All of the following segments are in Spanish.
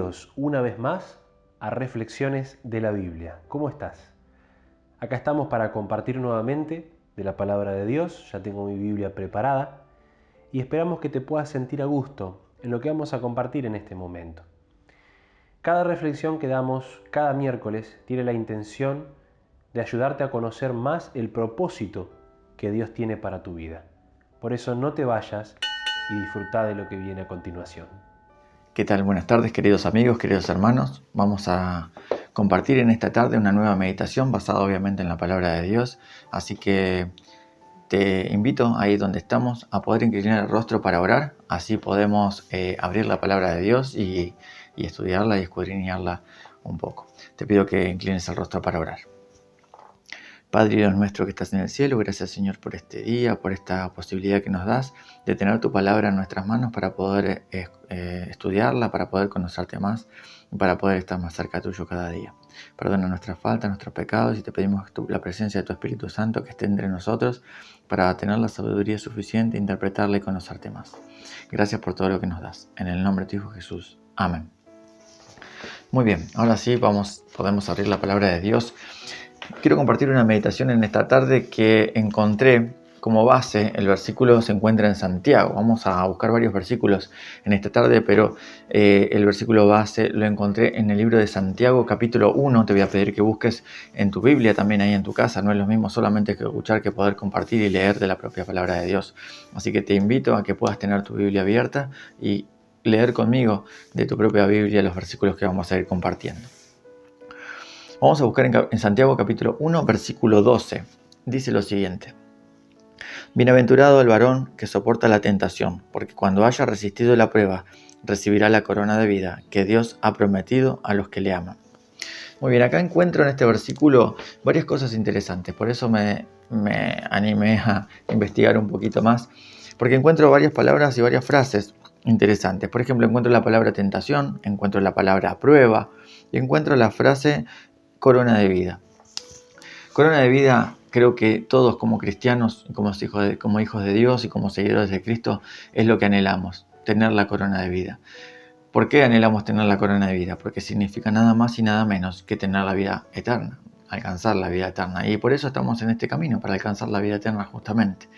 Bienvenidos una vez más a Reflexiones de la Biblia. ¿Cómo estás? Acá estamos para compartir nuevamente de la palabra de Dios. Ya tengo mi Biblia preparada y esperamos que te puedas sentir a gusto en lo que vamos a compartir en este momento. Cada reflexión que damos cada miércoles tiene la intención de ayudarte a conocer más el propósito que Dios tiene para tu vida. Por eso no te vayas y disfruta de lo que viene a continuación. ¿Qué tal? Buenas tardes, queridos amigos, queridos hermanos. Vamos a compartir en esta tarde una nueva meditación basada obviamente en la palabra de Dios. Así que te invito ahí donde estamos a poder inclinar el rostro para orar. Así podemos abrir la palabra de Dios y estudiarla y escudriñarla un poco. Te pido que inclines el rostro para orar. Padre Dios nuestro que estás en el cielo, gracias Señor por este día, por esta posibilidad que nos das de tener tu palabra en nuestras manos para poder estudiarla, para poder conocerte más y para poder estar más cerca tuyo cada día. Perdona nuestras faltas, nuestros pecados y te pedimos la presencia de tu Espíritu Santo que esté entre nosotros para tener la sabiduría suficiente, interpretarla y conocerte más. Gracias por todo lo que nos das. En el nombre de tu Hijo Jesús. Amén. Muy bien, ahora sí podemos abrir la palabra de Dios. Quiero compartir una meditación en esta tarde que encontré como base. El versículo se encuentra en Santiago. Vamos a buscar varios versículos en esta tarde, pero el versículo base lo encontré en el libro de Santiago, capítulo 1. Te voy a pedir que busques en tu Biblia, también ahí en tu casa. No es lo mismo solamente que escuchar que poder compartir y leer de la propia palabra de Dios. Así que te invito a que puedas tener tu Biblia abierta y leer conmigo de tu propia Biblia los versículos que vamos a ir compartiendo. Vamos a buscar en Santiago capítulo 1, versículo 12. Dice lo siguiente: Bienaventurado el varón que soporta la tentación, porque cuando haya resistido la prueba, recibirá la corona de vida que Dios ha prometido a los que le aman. Muy bien, acá encuentro en este versículo varias cosas interesantes, por eso me animé a investigar un poquito más, porque encuentro varias palabras y varias frases interesantes. Por ejemplo, encuentro la palabra tentación, encuentro la palabra prueba y encuentro la frase corona de vida. Corona de vida, creo que todos como cristianos, como hijos de Dios y como seguidores de Cristo, es lo que anhelamos, tener la corona de vida. ¿Por qué anhelamos tener la corona de vida? Porque significa nada más y nada menos que tener la vida eterna, alcanzar la vida eterna. Y por eso estamos en este camino, para alcanzar la vida eterna justamente.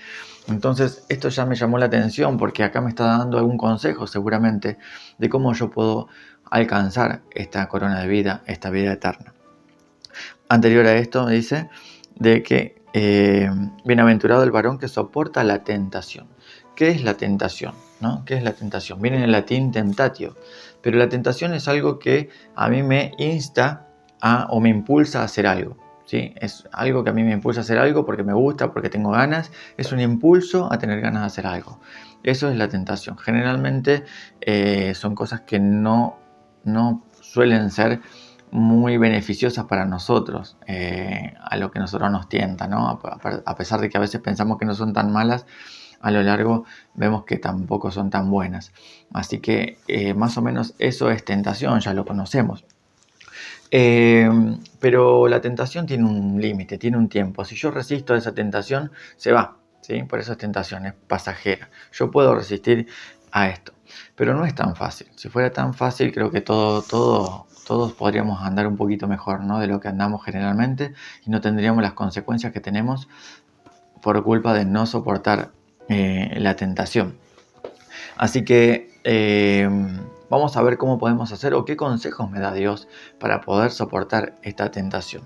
Entonces, esto ya me llamó la atención porque acá me está dando algún consejo seguramente de cómo yo puedo alcanzar esta corona de vida, esta vida eterna. Anterior a esto me dice de que bienaventurado el varón que soporta la tentación. ¿Qué es la tentación? ¿No? ¿Qué es la tentación? Viene en el latín tentatio, pero la tentación es algo que a mí me insta o me impulsa a hacer algo. ¿Sí? Es algo que a mí me impulsa a hacer algo porque me gusta, porque tengo ganas. Es un impulso a tener ganas de hacer algo. Eso es la tentación. Generalmente son cosas que no suelen ser muy beneficiosas para nosotros, a lo que nosotros nos tienta, ¿no? A pesar de que a veces pensamos que no son tan malas, a lo largo vemos que tampoco son tan buenas. Así que más o menos eso es tentación, ya lo conocemos. Pero la tentación tiene un límite, tiene un tiempo. Si yo resisto a esa tentación, se va, ¿sí? Por eso es tentación, es pasajera. Yo puedo resistir a esto, pero no es tan fácil. Si fuera tan fácil, creo que todos podríamos andar un poquito mejor, ¿no? De lo que andamos generalmente y no tendríamos las consecuencias que tenemos por culpa de no soportar la tentación. Así que vamos a ver cómo podemos hacer o qué consejos me da Dios para poder soportar esta tentación.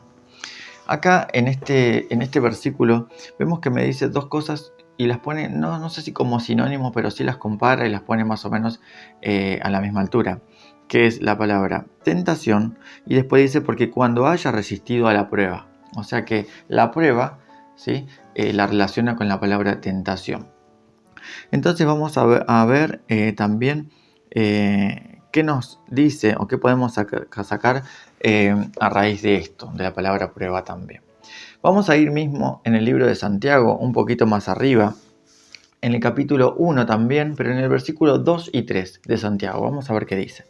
Acá en este versículo vemos que me dice dos cosas y las pone, no sé si como sinónimos, pero sí las compara y las pone más o menos a la misma altura, que es la palabra tentación, y después dice porque cuando haya resistido a la prueba. O sea que la prueba, ¿sí? La relaciona con la palabra tentación. Entonces vamos a ver también qué nos dice o qué podemos sacar a raíz de esto, de la palabra prueba también. Vamos a ir mismo en el libro de Santiago, un poquito más arriba, en el capítulo 1 también, pero en el versículo 2 y 3 de Santiago. Vamos a ver qué dice.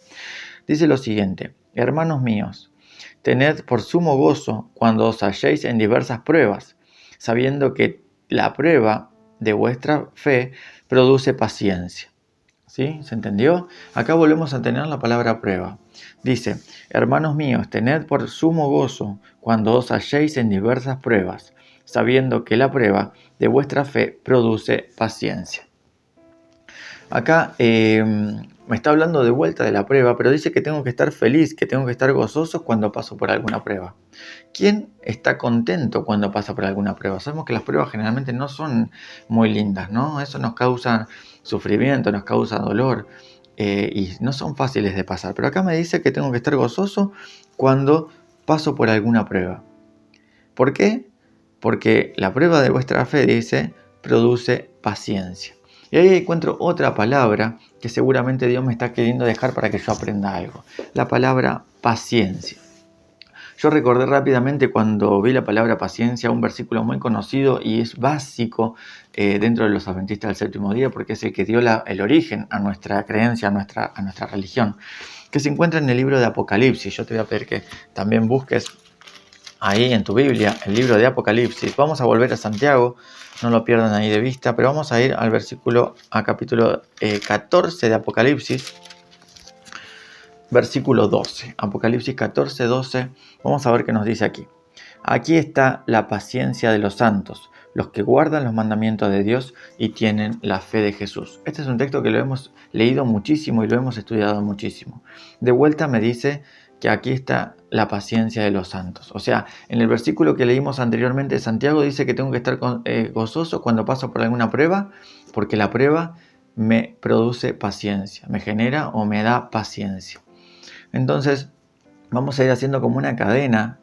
Dice lo siguiente: hermanos míos, tened por sumo gozo cuando os halléis en diversas pruebas, sabiendo que la prueba de vuestra fe produce paciencia. ¿Sí? ¿Se entendió? Acá volvemos a tener la palabra prueba. Dice, hermanos míos, tened por sumo gozo cuando os halléis en diversas pruebas, sabiendo que la prueba de vuestra fe produce paciencia. Acá me está hablando de vuelta de la prueba, pero dice que tengo que estar feliz, que tengo que estar gozoso cuando paso por alguna prueba. ¿Quién está contento cuando pasa por alguna prueba? Sabemos que las pruebas generalmente no son muy lindas, ¿no? Eso nos causa sufrimiento, nos causa dolor y no son fáciles de pasar. Pero acá me dice que tengo que estar gozoso cuando paso por alguna prueba. ¿Por qué? Porque la prueba de vuestra fe, dice, produce paciencia. Y ahí encuentro otra palabra que seguramente Dios me está queriendo dejar para que yo aprenda algo. La palabra paciencia. Yo recordé rápidamente cuando vi la palabra paciencia, un versículo muy conocido y es básico dentro de los adventistas del séptimo día porque es el que dio el origen a nuestra creencia, a nuestra religión, que se encuentra en el libro de Apocalipsis. Yo te voy a pedir que también busques ahí en tu Biblia el libro de Apocalipsis. Vamos a volver a Santiago, no lo pierdan ahí de vista, pero vamos a ir al capítulo 14 de Apocalipsis. Versículo 12, Apocalipsis 14, 12, vamos a ver qué nos dice aquí. Aquí está la paciencia de los santos, los que guardan los mandamientos de Dios y tienen la fe de Jesús. Este es un texto que lo hemos leído muchísimo y lo hemos estudiado muchísimo. De vuelta me dice que aquí está la paciencia de los santos. O sea, en el versículo que leímos anteriormente de Santiago dice que tengo que estar gozoso cuando paso por alguna prueba, porque la prueba me produce paciencia, me genera o me da paciencia. Entonces, vamos a ir haciendo como una cadena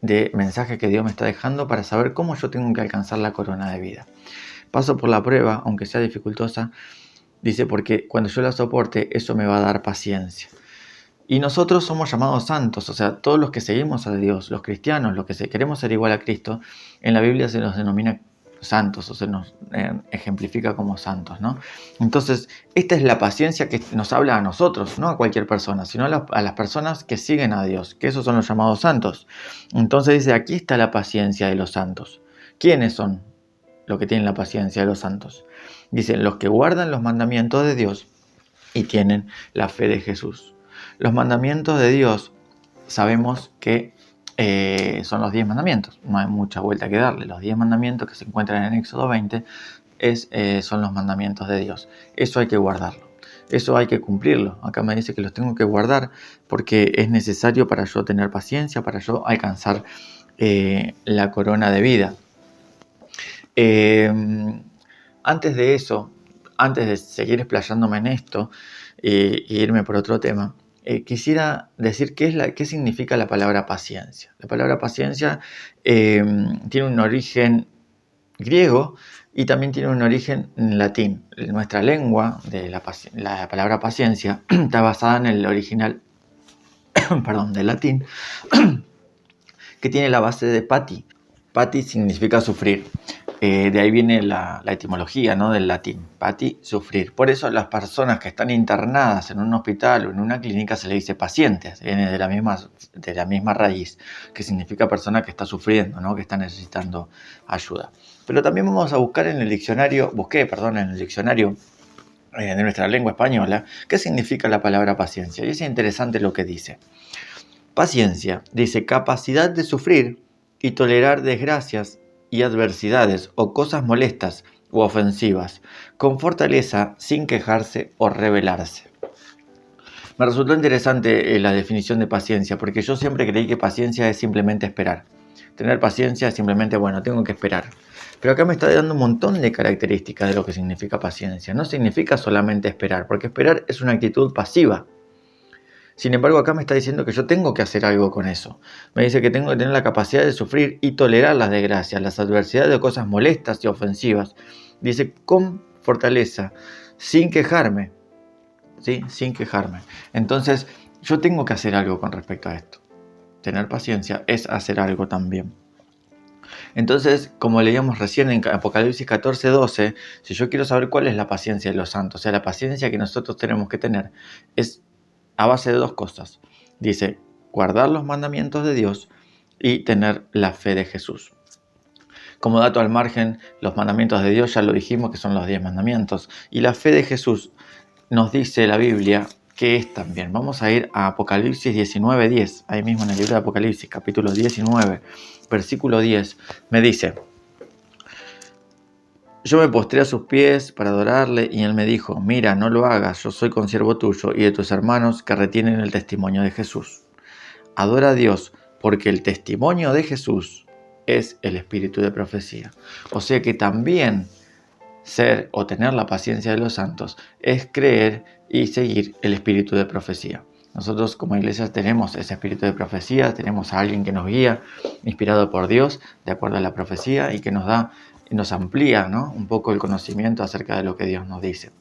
de mensajes que Dios me está dejando para saber cómo yo tengo que alcanzar la corona de vida. Paso por la prueba, aunque sea dificultosa, dice, porque cuando yo la soporte, eso me va a dar paciencia. Y nosotros somos llamados santos, o sea, todos los que seguimos a Dios, los cristianos, los que queremos ser igual a Cristo, en la Biblia se nos denomina santos o se nos ejemplifica como santos, ¿no? Entonces, esta es la paciencia que nos habla a nosotros, no a cualquier persona, sino a las personas que siguen a Dios, que esos son los llamados santos. Entonces dice, aquí está la paciencia de los santos. ¿Quiénes son los que tienen la paciencia de los santos? Dice, los que guardan los mandamientos de Dios y tienen la fe de Jesús. Los mandamientos de Dios sabemos que son los 10 mandamientos, no hay mucha vuelta que darle. Los 10 mandamientos que se encuentran en Éxodo 20 son los mandamientos de Dios. Eso hay que guardarlo, eso hay que cumplirlo. Acá me dice que los tengo que guardar porque es necesario para yo tener paciencia, para yo alcanzar la corona de vida. Antes de eso, antes de seguir explayándome en esto e irme por otro tema, quisiera decir qué significa la palabra paciencia. La palabra paciencia tiene un origen griego y también tiene un origen en latín. Nuestra lengua de la palabra paciencia está basada en el original del latín, que tiene la base de pati. Pati significa sufrir. De ahí viene la etimología, ¿no? Del latín, pati, sufrir. Por eso las personas que están internadas en un hospital o en una clínica se le dice pacientes, viene de la misma raíz, que significa persona que está sufriendo, ¿no? Que está necesitando ayuda. Pero también vamos a buscar en el diccionario, en el diccionario de nuestra lengua española, qué significa la palabra paciencia. Y es interesante lo que dice. Paciencia, dice, capacidad de sufrir y tolerar desgracias y adversidades o cosas molestas u ofensivas, con fortaleza, sin quejarse o rebelarse. Me resultó interesante la definición de paciencia, porque yo siempre creí que paciencia es simplemente esperar. Tener paciencia es simplemente, tengo que esperar. Pero acá me está dando un montón de características de lo que significa paciencia. No significa solamente esperar, porque esperar es una actitud pasiva. Sin embargo, acá me está diciendo que yo tengo que hacer algo con eso. Me dice que tengo que tener la capacidad de sufrir y tolerar las desgracias, las adversidades o cosas molestas y ofensivas. Dice, con fortaleza, sin quejarme. ¿Sí? Sin quejarme. Entonces, yo tengo que hacer algo con respecto a esto. Tener paciencia es hacer algo también. Entonces, como leíamos recién en Apocalipsis 14, 12, si yo quiero saber cuál es la paciencia de los santos, o sea, la paciencia que nosotros tenemos que tener, es a base de dos cosas. Dice, guardar los mandamientos de Dios y tener la fe de Jesús. Como dato al margen, los mandamientos de Dios ya lo dijimos que son los 10 mandamientos. Y la fe de Jesús nos dice la Biblia que es también. Vamos a ir a Apocalipsis 19:10, ahí mismo en el libro de Apocalipsis, capítulo 19, versículo 10, me dice: yo me postré a sus pies para adorarle, y él me dijo: mira, no lo hagas, yo soy consiervo tuyo y de tus hermanos que retienen el testimonio de Jesús. Adora a Dios, porque el testimonio de Jesús es el espíritu de profecía. O sea que también ser o tener la paciencia de los santos es creer y seguir el espíritu de profecía. Nosotros como iglesia tenemos ese espíritu de profecía, tenemos a alguien que nos guía, inspirado por Dios, de acuerdo a la profecía, y que nos amplía, ¿no?, un poco el conocimiento acerca de lo que Dios nos dice.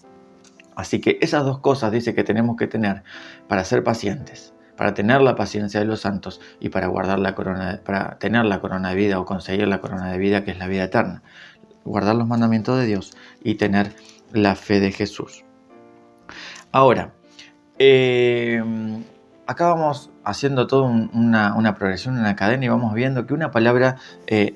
Así que esas dos cosas dice que tenemos que tener para ser pacientes, para tener la paciencia de los santos y para guardar la corona, para tener la corona de vida o conseguir la corona de vida, que es la vida eterna. Guardar los mandamientos de Dios y tener la fe de Jesús. Ahora, acá vamos haciendo toda una progresión, una cadena, y vamos viendo que una palabra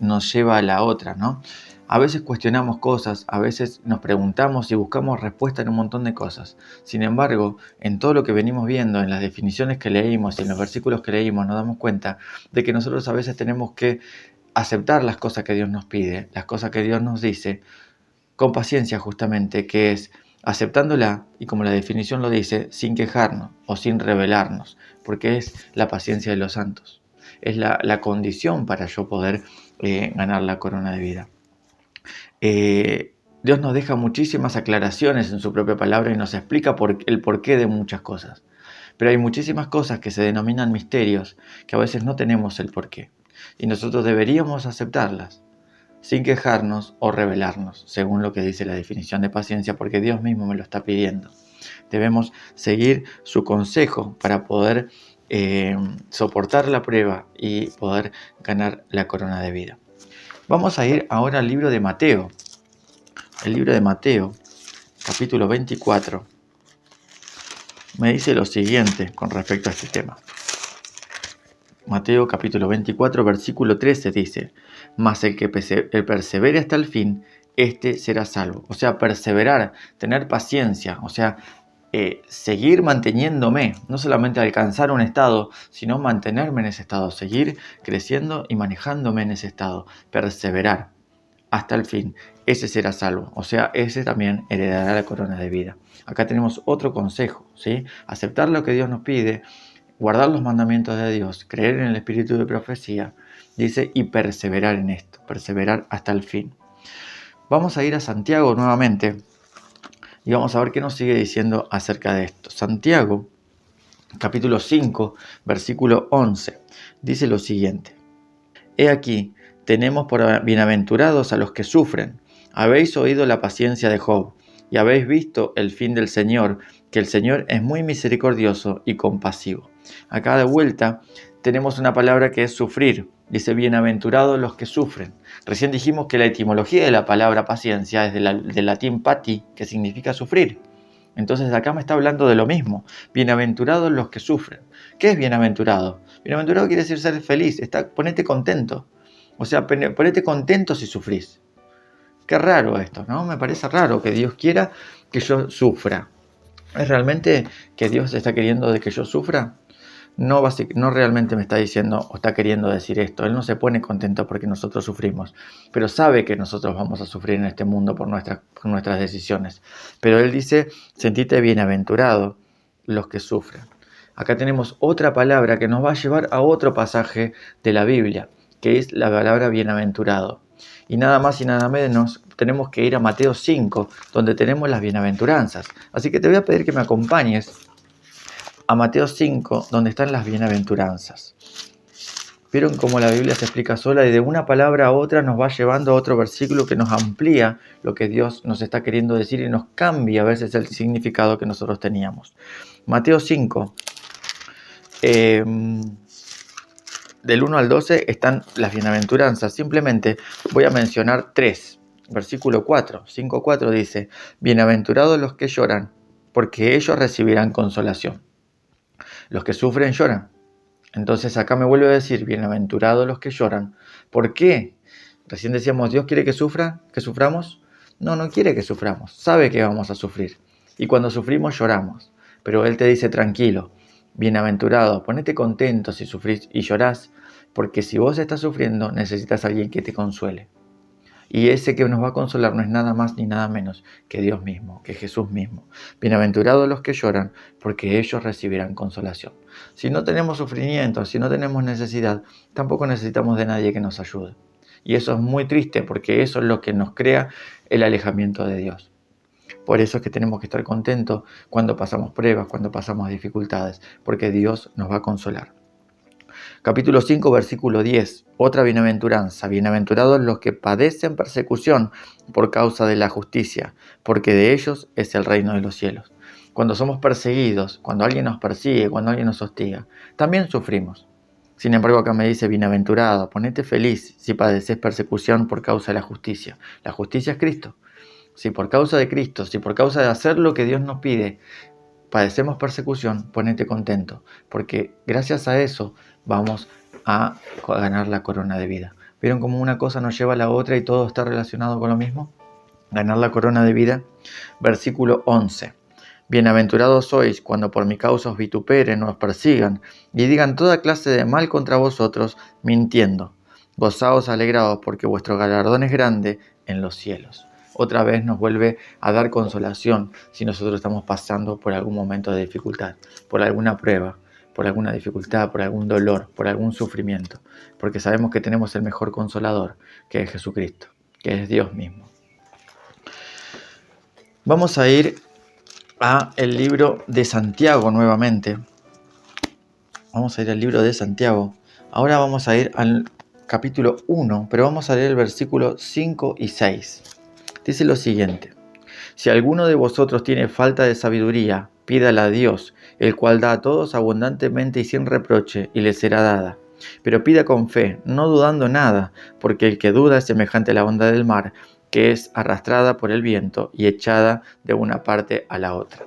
nos lleva a la otra, ¿no? A veces cuestionamos cosas, a veces nos preguntamos y buscamos respuesta en un montón de cosas. Sin embargo, en todo lo que venimos viendo, en las definiciones que leímos y en los versículos que leímos, nos damos cuenta de que nosotros a veces tenemos que aceptar las cosas que Dios nos pide, las cosas que Dios nos dice, con paciencia justamente, que es aceptándola, y como la definición lo dice, sin quejarnos o sin rebelarnos, porque es la paciencia de los santos. Es la condición para yo poder ganar la corona de vida. Dios nos deja muchísimas aclaraciones en su propia palabra y nos explica el porqué de muchas cosas. Pero hay muchísimas cosas que se denominan misterios que a veces no tenemos el porqué. Y nosotros deberíamos aceptarlas sin quejarnos o rebelarnos, según lo que dice la definición de paciencia, porque Dios mismo me lo está pidiendo. Debemos seguir su consejo para poder soportar la prueba y poder ganar la corona de vida. Vamos a ir ahora al libro de Mateo. El libro de Mateo, capítulo 24, me dice lo siguiente con respecto a este tema. Mateo capítulo 24, versículo 13 dice: mas el que persevere hasta el fin, este será salvo. O sea, perseverar, tener paciencia, o sea, seguir manteniéndome, no solamente alcanzar un estado, sino mantenerme en ese estado, seguir creciendo y manejándome en ese estado, perseverar hasta el fin, ese será salvo. O sea, ese también heredará la corona de vida. Acá tenemos otro consejo, ¿sí? Aceptar lo que Dios nos pide, guardar los mandamientos de Dios, creer en el espíritu de profecía, dice, y perseverar en esto, perseverar hasta el fin. Vamos a ir a Santiago nuevamente y vamos a ver qué nos sigue diciendo acerca de esto. Santiago, capítulo 5, versículo 11, dice lo siguiente: he aquí, tenemos por bienaventurados a los que sufren. Habéis oído la paciencia de Job, y habéis visto el fin del Señor, que el Señor es muy misericordioso y compasivo. Acá de vuelta tenemos una palabra que es sufrir. Dice, bienaventurados los que sufren. Recién dijimos que la etimología de la palabra paciencia es del latín pati, que significa sufrir. Entonces acá me está hablando de lo mismo. Bienaventurados los que sufren. ¿Qué es bienaventurado? Bienaventurado quiere decir ser feliz, ponete contento. O sea, ponete contento si sufrís. Qué raro esto, ¿no? Me parece raro que Dios quiera que yo sufra. ¿Es realmente que Dios está queriendo de que yo sufra? No realmente me está diciendo o está queriendo decir esto. Él no se pone contento porque nosotros sufrimos, pero sabe que nosotros vamos a sufrir en este mundo por nuestras decisiones. Pero Él dice, sentite bienaventurado los que sufren. Acá tenemos otra palabra que nos va a llevar a otro pasaje de la Biblia, que es la palabra bienaventurado. Y nada más y nada menos tenemos que ir a Mateo 5, donde tenemos las bienaventuranzas. Así que te voy a pedir que me acompañes a Mateo 5, donde están las bienaventuranzas. Vieron cómo la Biblia se explica sola y de una palabra a otra nos va llevando a otro versículo que nos amplía lo que Dios nos está queriendo decir y nos cambia a veces el significado que nosotros teníamos. Mateo 5, del 1 al 12 están las bienaventuranzas. Simplemente voy a mencionar 3. Versículo 4, 5:4 dice, bienaventurados los que lloran, porque ellos recibirán consolación. Los que sufren lloran. Entonces acá me vuelve a decir, bienaventurados los que lloran. ¿Por qué? Recién decíamos, ¿Dios quiere que suframos? No quiere que suframos. Sabe que vamos a sufrir. Y cuando sufrimos lloramos. Pero Él te dice, tranquilo, bienaventurado, ponete contento si sufrís y llorás, porque si vos estás sufriendo, necesitas a alguien que te consuele. Y ese que nos va a consolar no es nada más ni nada menos que Dios mismo, que Jesús mismo. Bienaventurados los que lloran, porque ellos recibirán consolación. Si no tenemos sufrimiento, si no tenemos necesidad, tampoco necesitamos de nadie que nos ayude. Y eso es muy triste, porque eso es lo que nos crea el alejamiento de Dios. Por eso es que tenemos que estar contentos cuando pasamos pruebas, cuando pasamos dificultades, porque Dios nos va a consolar. Capítulo 5, versículo 10. Otra bienaventuranza. Bienaventurados los que padecen persecución por causa de la justicia, porque de ellos es el reino de los cielos. Cuando somos perseguidos, cuando alguien nos persigue, cuando alguien nos hostiga, también sufrimos. Sin embargo, acá me dice, bienaventurado, ponete feliz si padeces persecución por causa de la justicia. La justicia es Cristo. Si por causa de Cristo, si por causa de hacer lo que Dios nos pide, padecemos persecución, ponete contento, porque gracias a eso vamos a ganar la corona de vida. ¿Vieron cómo una cosa nos lleva a la otra y todo está relacionado con lo mismo? Ganar la corona de vida. Versículo 11. Bienaventurados sois cuando por mi causa os vituperen o os persigan y digan toda clase de mal contra vosotros, mintiendo. Gozaos, alegraos, porque vuestro galardón es grande en los cielos. Otra vez nos vuelve a dar consolación si nosotros estamos pasando por algún momento de dificultad, por alguna prueba, por alguna dificultad, por algún dolor, por algún sufrimiento, porque sabemos que tenemos el mejor consolador, que es Jesucristo, que es Dios mismo. Vamos a ir a el libro de Santiago nuevamente. Vamos a ir al libro de Santiago. Ahora vamos a ir al capítulo 1, pero vamos a leer el versículo 5 y 6. Dice lo siguiente: si alguno de vosotros tiene falta de sabiduría, pídala a Dios, el cual da a todos abundantemente y sin reproche, y le será dada. Pero pida con fe, no dudando nada, porque el que duda es semejante a la onda del mar, que es arrastrada por el viento y echada de una parte a la otra.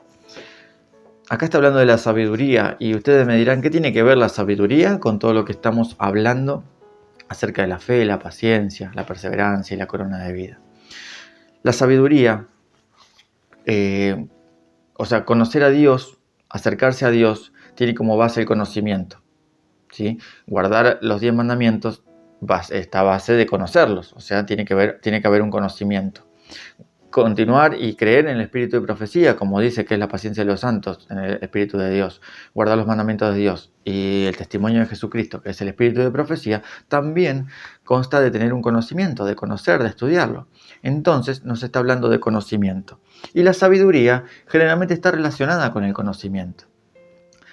Acá está hablando de la sabiduría, y ustedes me dirán, ¿qué tiene que ver la sabiduría con todo lo que estamos hablando acerca de la fe, la paciencia, la perseverancia y la corona de vida? La sabiduría, conocer a Dios, acercarse a Dios, tiene como base el conocimiento, ¿sí? Guardar los 10 mandamientos está a base de conocerlos, o sea, tiene que haber un conocimiento. Continuar y creer en el espíritu de profecía, como dice que es la paciencia de los santos, en el espíritu de Dios. Guardar los mandamientos de Dios y el testimonio de Jesucristo, que es el espíritu de profecía, también consta de tener un conocimiento, de conocer, de estudiarlo. Entonces nos está hablando de conocimiento. Y la sabiduría generalmente está relacionada con el conocimiento.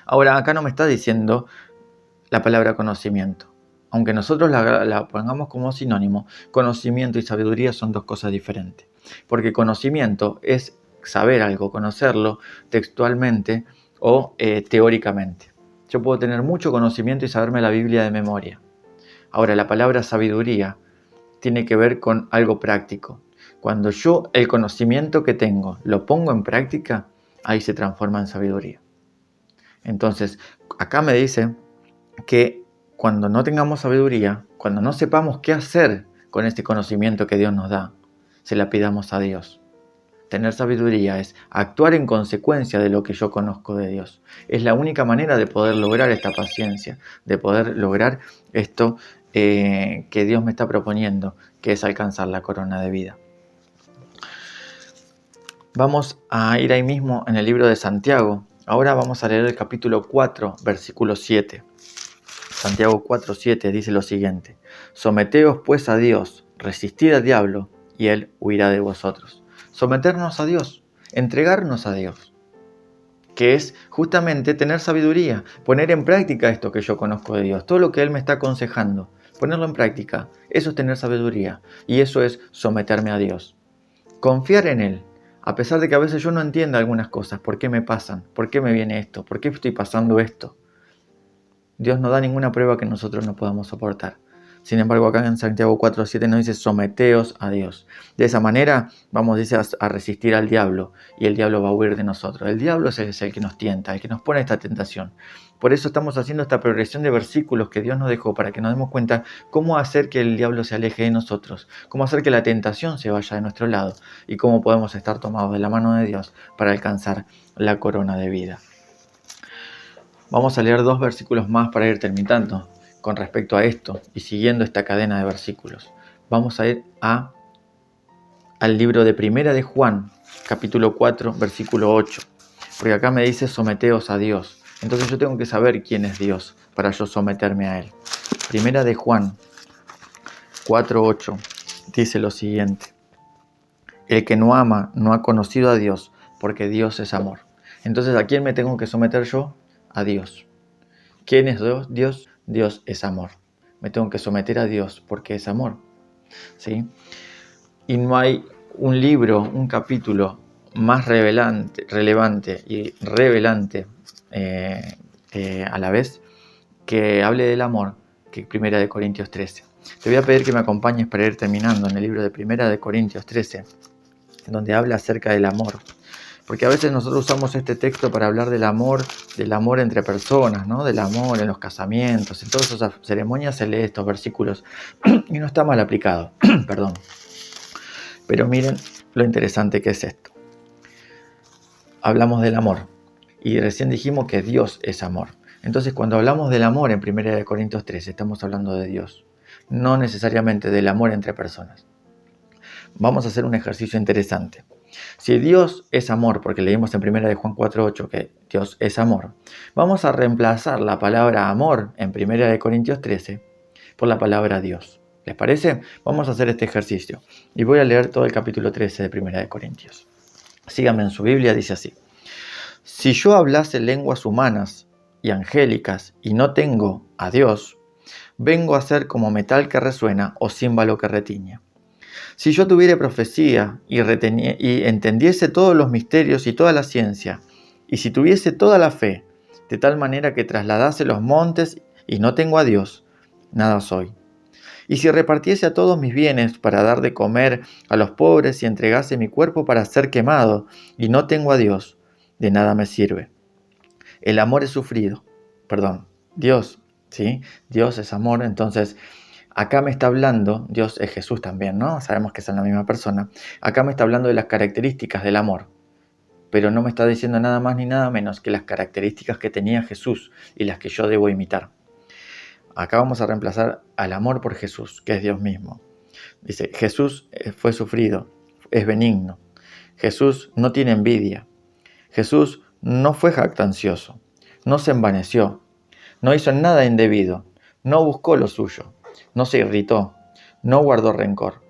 Ahora, acá no me está diciendo la palabra conocimiento. Aunque nosotros la pongamos como sinónimo, conocimiento y sabiduría son dos cosas diferentes. Porque conocimiento es saber algo, conocerlo textualmente o teóricamente. Yo puedo tener mucho conocimiento y saberme la Biblia de memoria. Ahora, la palabra sabiduría tiene que ver con algo práctico. Cuando yo el conocimiento que tengo lo pongo en práctica, ahí se transforma en sabiduría. Entonces, acá me dice que cuando no tengamos sabiduría, cuando no sepamos qué hacer con este conocimiento que Dios nos da, se la pidamos a Dios. Tener sabiduría es actuar en consecuencia de lo que yo conozco de Dios. Es la única manera de poder lograr esta paciencia, de poder lograr esto que Dios me está proponiendo, que es alcanzar la corona de vida. Vamos a ir ahí mismo en el libro de Santiago. Ahora vamos a leer el capítulo 4, versículo 7. Santiago 4, 7 dice lo siguiente: someteos pues a Dios, resistid al diablo, y él huirá de vosotros. Someternos a Dios, entregarnos a Dios, que es justamente tener sabiduría, poner en práctica esto que yo conozco de Dios, todo lo que Él me está aconsejando, ponerlo en práctica. Eso es tener sabiduría, y eso es someterme a Dios. Confiar en Él, a pesar de que a veces yo no entienda algunas cosas. ¿Por qué me pasan? ¿Por qué me viene esto? ¿Por qué estoy pasando esto? Dios no da ninguna prueba que nosotros no podamos soportar. Sin embargo, acá en Santiago 4:7 nos dice: someteos a Dios. De esa manera vamos, dice, a resistir al diablo, y el diablo va a huir de nosotros. El diablo es el que nos tienta, el que nos pone esta tentación. Por eso estamos haciendo esta progresión de versículos que Dios nos dejó, para que nos demos cuenta cómo hacer que el diablo se aleje de nosotros, cómo hacer que la tentación se vaya de nuestro lado, y cómo podemos estar tomados de la mano de Dios para alcanzar la corona de vida. Vamos a leer 2 versículos más para ir terminando con respecto a esto y siguiendo esta cadena de versículos. Vamos a ir al libro de Primera de Juan, capítulo 4, versículo 8. Porque acá me dice: someteos a Dios. Entonces yo tengo que saber quién es Dios para yo someterme a Él. Primera de Juan 4:8 dice lo siguiente: el que no ama no ha conocido a Dios, porque Dios es amor. Entonces, ¿a quién me tengo que someter yo? A Dios. ¿Quién es Dios? Dios es amor. Me tengo que someter a Dios porque es amor, ¿sí? Y no hay un libro, un capítulo más relevante y revelante a la vez, que hable del amor, que 1 Corintios 13. Te voy a pedir que me acompañes para ir terminando en el libro de 1 Corintios 13, donde habla acerca del amor. Porque a veces nosotros usamos este texto para hablar del amor entre personas, ¿no? Del amor en los casamientos, en todas esas ceremonias se lee estos versículos y no está mal aplicado, perdón. Pero miren lo interesante que es esto. Hablamos del amor y recién dijimos que Dios es amor. Entonces, cuando hablamos del amor en 1 Corintios 13, estamos hablando de Dios, no necesariamente del amor entre personas. Vamos a hacer un ejercicio interesante. Si Dios es amor, porque leímos en 1 de Juan 4:8 que Dios es amor, vamos a reemplazar la palabra amor en 1 de Corintios 13 por la palabra Dios. ¿Les parece? Vamos a hacer este ejercicio y voy a leer todo el capítulo 13 de 1 de Corintios. Síganme en su Biblia, dice así: si yo hablase lenguas humanas y angélicas y no tengo a Dios, vengo a ser como metal que resuena o címbalo que retiñe. Si yo tuviera profecía y entendiese todos los misterios y toda la ciencia, y si tuviese toda la fe, de tal manera que trasladase los montes y no tengo a Dios, nada soy. Y si repartiese a todos mis bienes para dar de comer a los pobres y entregase mi cuerpo para ser quemado, y no tengo a Dios, de nada me sirve. El amor es sufrido. Dios, ¿sí? Dios es amor, entonces acá me está hablando, Dios es Jesús también, ¿no? Sabemos que son la misma persona. Acá me está hablando de las características del amor, pero no me está diciendo nada más ni nada menos que las características que tenía Jesús y las que yo debo imitar. Acá vamos a reemplazar al amor por Jesús, que es Dios mismo. Dice: Jesús fue sufrido, es benigno. Jesús no tiene envidia. Jesús no fue jactancioso, no se envaneció, no hizo nada indebido, no buscó lo suyo, no se irritó, no guardó rencor,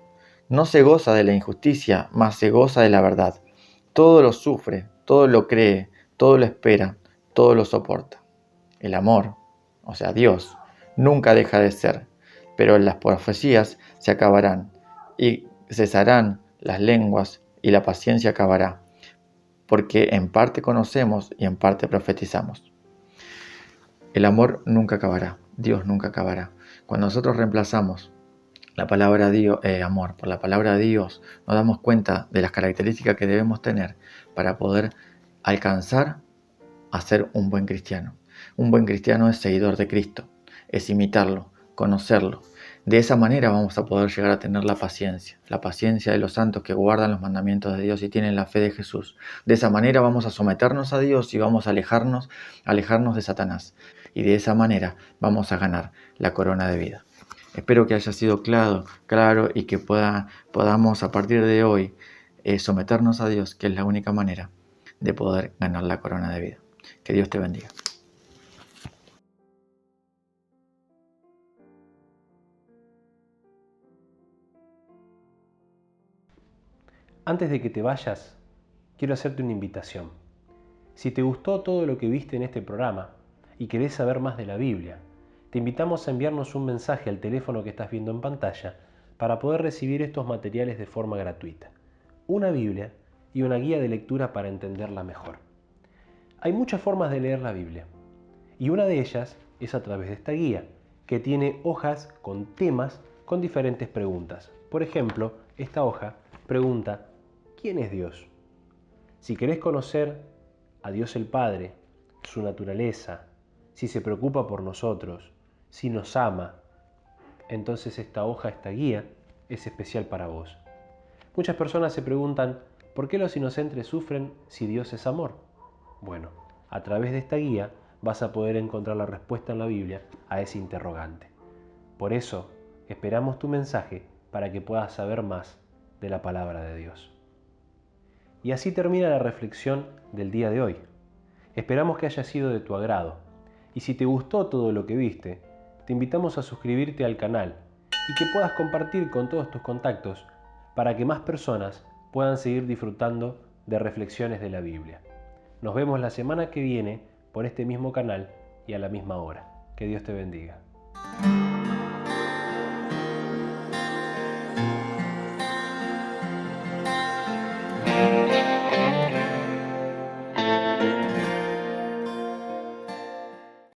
no se goza de la injusticia, mas se goza de la verdad. Todo lo sufre, todo lo cree, todo lo espera, todo lo soporta. El amor, o sea, Dios, nunca deja de ser, pero las profecías se acabarán y cesarán las lenguas y la paciencia acabará, porque en parte conocemos y en parte profetizamos. El amor nunca acabará, Dios nunca acabará. Cuando nosotros reemplazamos la palabra amor por la palabra Dios, nos damos cuenta de las características que debemos tener para poder alcanzar a ser un buen cristiano. Un buen cristiano es seguidor de Cristo, es imitarlo, conocerlo. De esa manera vamos a poder llegar a tener la paciencia de los santos que guardan los mandamientos de Dios y tienen la fe de Jesús. De esa manera vamos a someternos a Dios y vamos a alejarnos de Satanás. Y de esa manera vamos a ganar la corona de vida. Espero que haya sido claro y que podamos a partir de hoy someternos a Dios, que es la única manera de poder ganar la corona de vida. Que Dios te bendiga. Antes de que te vayas, quiero hacerte una invitación. Si te gustó todo lo que viste en este programa y querés saber más de la Biblia, te invitamos a enviarnos un mensaje al teléfono que estás viendo en pantalla para poder recibir estos materiales de forma gratuita. Una Biblia y una guía de lectura para entenderla mejor. Hay muchas formas de leer la Biblia y una de ellas es a través de esta guía, que tiene hojas con temas con diferentes preguntas. Por ejemplo, esta hoja pregunta: ¿quién es Dios? Si querés conocer a Dios el Padre, su naturaleza, si se preocupa por nosotros, si nos ama, entonces esta hoja, esta guía, es especial para vos. Muchas personas se preguntan: ¿por qué los inocentes sufren si Dios es amor? Bueno, a través de esta guía vas a poder encontrar la respuesta en la Biblia a ese interrogante. Por eso, esperamos tu mensaje para que puedas saber más de la palabra de Dios. Y así termina la reflexión del día de hoy. Esperamos que haya sido de tu agrado. Y si te gustó todo lo que viste, te invitamos a suscribirte al canal y que puedas compartir con todos tus contactos para que más personas puedan seguir disfrutando de reflexiones de la Biblia. Nos vemos la semana que viene por este mismo canal y a la misma hora. Que Dios te bendiga.